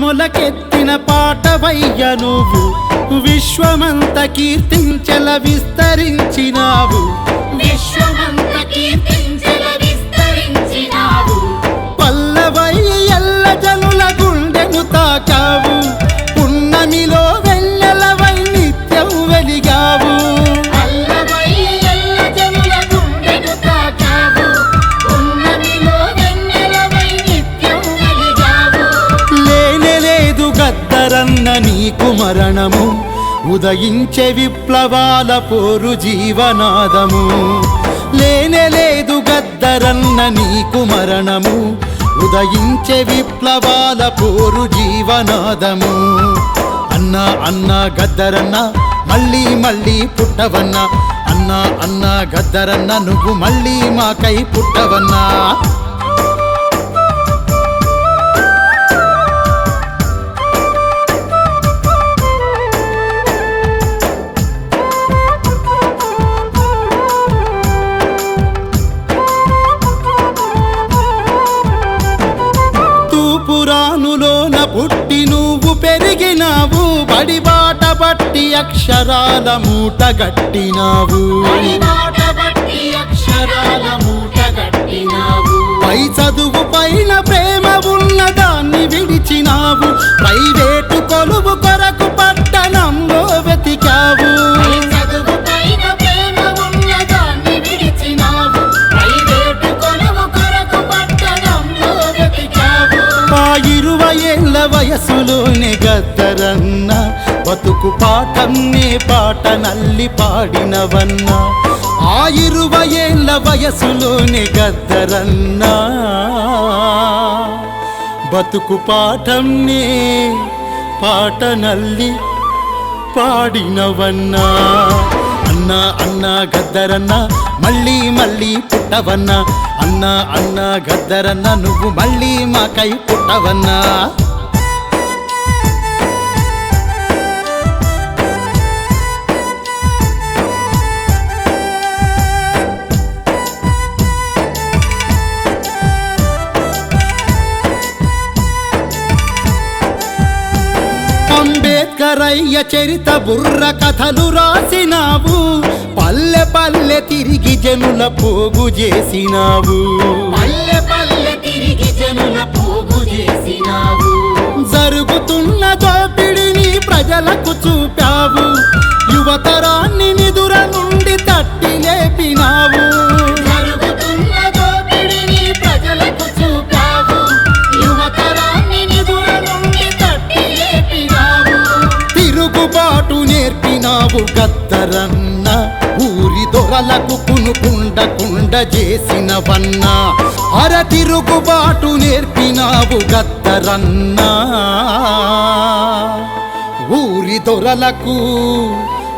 మొలకెత్తిన పాటవయ్య నువ్వు విశ్వమంత కీర్తించల విస్తరించినావు విశ్వమంత కీర్తించల విస్తరించినావు పల్లవై ఎల్ల జనుల గుండెను తాకావు పున్నమిలో వెన్నెలవై నిత్యం వెలిగావు పల్లవై ఎల్ల జనుల గుండెను తాకావు పున్నమిలో వెన్నెలవై నిత్యం వెలిగావు లేనేలేదు గద్దరన్న నీకు మరణము ఉదయించే విప్లవాల పోరు జీవనాదము లేనేలేదు గద్దరన్న నీకు మరణము ఉదయించే విప్లవాల పోరు జీవనాదము అన్నా అన్నా గద్దరన్న మళ్ళీ మళ్ళీ పుట్టవన్నా అన్నా అన్నా గద్దరన్న నువ్వు మళ్ళీ మాకై పుట్టవన్నా పురాణులోన పుట్టి నువ్వు పెరిగినావు బడిబాట బట్టి అక్షరాల మూట గట్టినావు పై చదువు పైన ప్రేమ ఉన్న దాన్ని విడిచినావు ప్రైవేటు కొలువు కొరకు పట్టణంలో వెతికావు ఆ 20 ఏళ్ల వయసులోనే గద్దరన్న బతుకు పాఠంనే పాట నల్లి పాడినవన్నా ఆ 20 ఏళ్ల వయసులోనే గద్దరన్న బతుకు పాఠంనే పాట నల్లి పాడినవన్నా అన్నా అన్నా గద్దరన్న మళ్ళీ మళ్ళీ పుట్టవన్నా అన్నా అన్నా గద్దరన్న నువ్వు మళ్ళీ మాకై పుట్టవన్నా అంబేద్కరయ్య చరిత బుర్ర కథలు రాసినావు పల్లె పల్లె తిరిగి జనుల పోగు చేసినావు జరుగుతున్న దోపిడిని ప్రజలకు చూపావు యువతరాన్ని నిదుర నుండి తట్టి లేపినావు తిరుగుబాటు నేర్పినావు గద్దరన్న ఊరి దొరలకు కునుకుండకుండ చేసినవన్నా అర తిరుగుబాటు నేర్పినావు గద్దరన్న ఊరి దొరలకు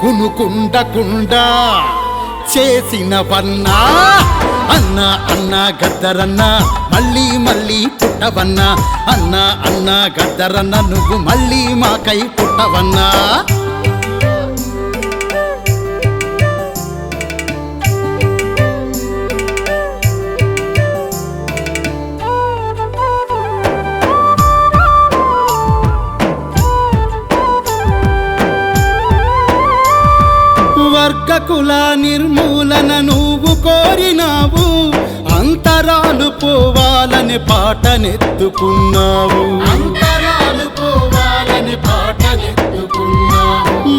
కునుకుండకుండా చేసినవన్నా అన్నా అన్నా గద్దరన్న మళ్ళీ మళ్ళీ పుట్టవన్నా అన్నా అన్నా గద్దరన్న నువ్వు మళ్ళీ మాకై పుట్టవన్నా వర్గ కుల నిర్మూలన నువ్వు కోరినావు అంతరాలు పోవాలని పాటనెత్తుకున్నావు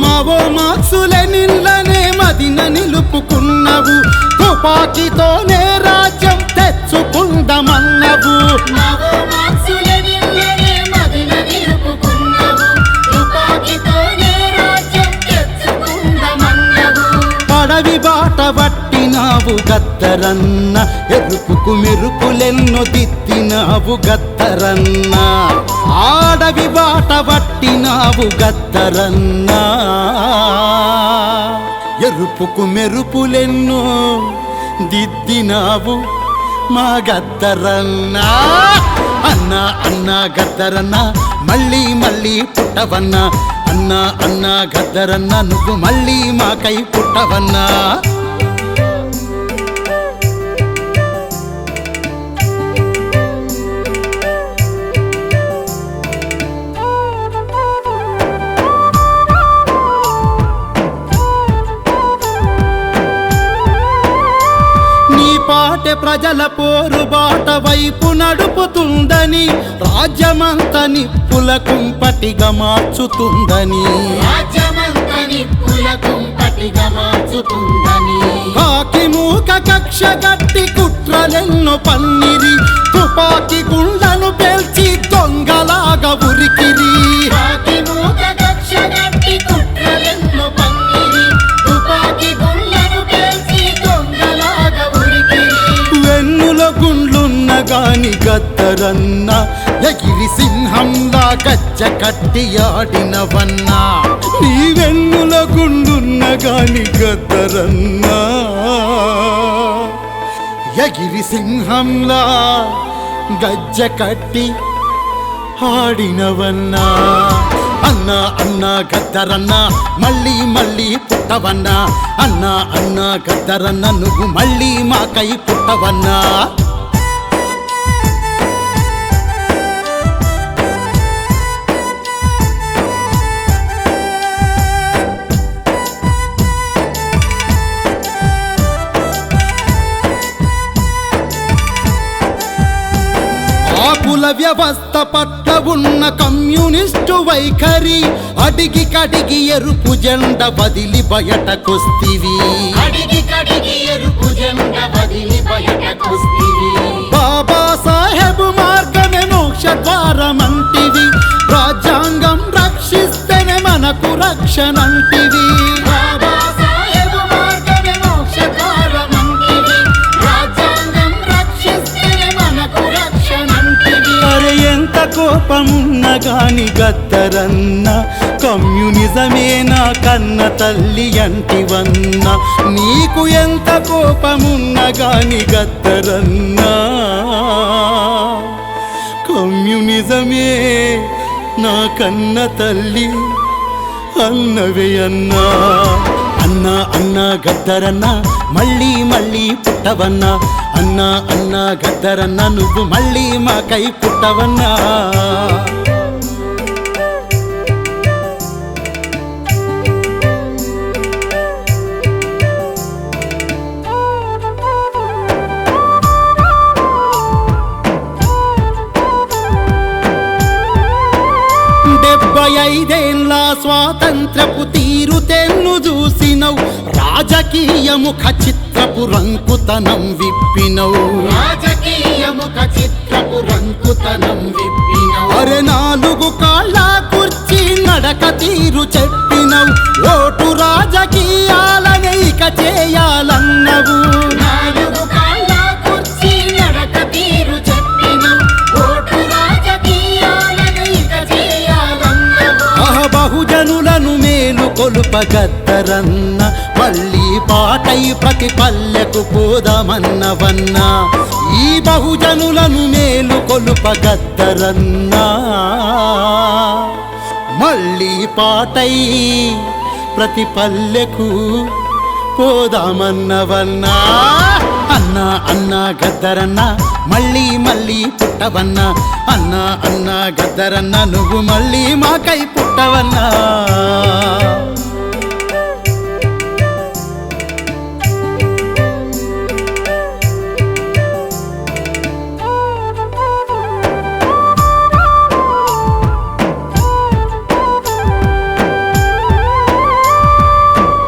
మావో మార్క్సులెనిన్లనే మదిన నిలుపుకున్నావు తుపాకీతోనే రాజ్యం తెచ్చుకుందమన్నవు అడవి బాట పట్టినావు గద్దరన్న ఎరుపుకు మెరుపులెన్నో దిద్దినావు గద్దరన్న ఆడవి బాట పట్టినావు గద్దరన్న ఎరుపుకు మెరుపులెన్నో దిద్దినావు మా గద్దరన్న అన్నా అన్నా గద్దరన్న మళ్ళీ మళ్ళీ పుట్టవన్నా అన్నా అన్నా గద్దరన్న నువ్వు మళ్ళీ మాకై పుట్టవన్నా ప్రజల పోరుబాట వైపు నడుపుతుందని, రాజ్యమంత నిప్పుల కుంపటిగా మార్చుతుందని, రాజ్యమంత నిప్పుల కుంపటిగా మార్చుతుందని, కాకి మూక కక్ష గట్టి కుట్రలెన్నో పన్నిరి, తుపాకి గుండను పేల్చి దొంగలాగా ఉరికిరి. కాకి మూక కక్ష గట్టి కుట్రలెన్నో పన్నిరి, తుపాకి గుండను పేల్చి దొంగలాగా ఉరికిరి. వెన్నులో గుండ్లున్న గాని గద్దరన్న, ఎగిరి సింహంలా గజ్జ కట్టి ఆడినవన్నా. నీ వెన్నులో గుండున్న గాని గద్దరన్న, ఎగిరి సింహంలా గజ్జ కట్టి ఆడినవన్నా. అన్నా అన్నా గద్దరన్న మళ్ళీ మళ్ళీ పుట్టవన్నా, అన్నా అన్నా గద్దరన్న నువ్వు మళ్ళీ మాకై పుట్టవన్నా. కుల వ్యవస్థ పట్ల ఉన్న కమ్యూనిస్టు వైఖరి, అడిగి కడిగి ఎరుపు జెండ వదిలి బయటకొస్తివి. అడిగి కడిగి ఎరుపు జెండ వదిలి బయటకొస్తివి. బాబా సాహెబ్ మార్గమే మోక్ష ద్వారమంటివి, రాజ్యాంగం రక్షిస్తేనే మనకు రక్షణంటివి. బాబా సాహెబ్ మార్గమే మోక్ష ద్వారమంటివి, రాజ్యాంగం రక్షిస్తేనే మనకు రక్షణంటివి. అరే ఎంత కోపమున్న గాని గద్దరన్న, కమ్యూనిజమే నా కన్న తల్లి అంటివన్న. నీకు ఎంత కోపమున్న గాని గద్దరన్న, కమ్యూనిజమే నా కన్న తల్లి అన్నవే అన్నా. అన్నా అన్నా గద్దరన్న మళ్ళీ మళ్ళీ పుట్టవన్నా, అన్నా అన్నా గద్దరన్న నువ్వు మళ్ళీ మాకై పుట్టవన్నా. ఐదేళ్ళ స్వాతంత్రపు తీరు తెన్ను చూసినవు, రాజకీయ ముఖ చిత్రపు రంకుతనం విప్పినవు. రాజకీయ ముఖ చిత్రపు రంకుతనం విప్పినవు. అరే నాలుగు కాళ్ళ కుర్చీ నడక తీరు చెప్పినవు, ఓటు రాజకీయాలనే ఇక చేయాలన్నవు. నాలుగు కాళ్ళ కుర్చీ నడక తీరు చెప్పినవు, ఓటు రాజకీయాలనే ఇక చేయాలన్నవు. బహుజనులను మేలు కొలుప గద్దరన్న, మళ్ళీ పాటై ప్రతి పల్లెకు పోదామన్నవన్నా. ఈ బహుజనులను మేలు కొలుప గద్దరన్న, మళ్ళీ పాటై ప్రతి పల్లెకు పోదామన్నవన్నా. అన్నా అన్నా గద్దరన్న మళ్ళీ మళ్ళీ పుట్టవన్నా, అన్నా అన్నా గద్దరన్న నువ్వు మళ్ళీ మాకై పుట్టవన్నా.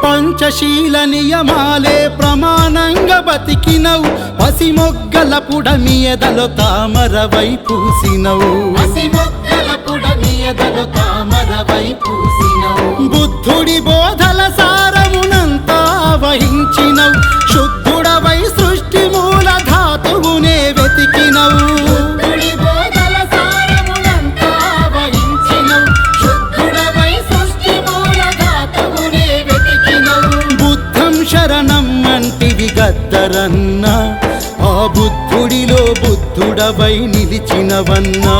పంచశీల నియమాలే ప్రమాణంగా బతికినవు, పసిమొగ్గల పుడమి ఎదలో తామరవై పూసినవు. పసిమొగ్గల పుడమి ఎదలో తామరవై పూసినవు. బుద్ధుడి బోధల సారమునంతా వహించినవు, శుద్ధుడవై సృష్టి మూల ధాతువునే వెతికినవు. బుద్ధుడి బోధల సారమునంతా వహించినవు, శుద్ధుడవై సృష్టి మూల ధాతువునే వెతికినవు. బుద్ధం శరణం అంటివి గద్దరన్న, ఆ బుద్ధుడిలో బుద్ధుడవై నిలిచినవన్నా.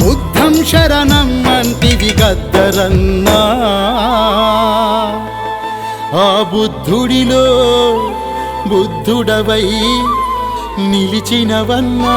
బుద్ధం శరణం అంటివి గద్దరన్న, ఆ బుద్ధుడిలో బుద్ధుడవై నిలిచినవన్నా.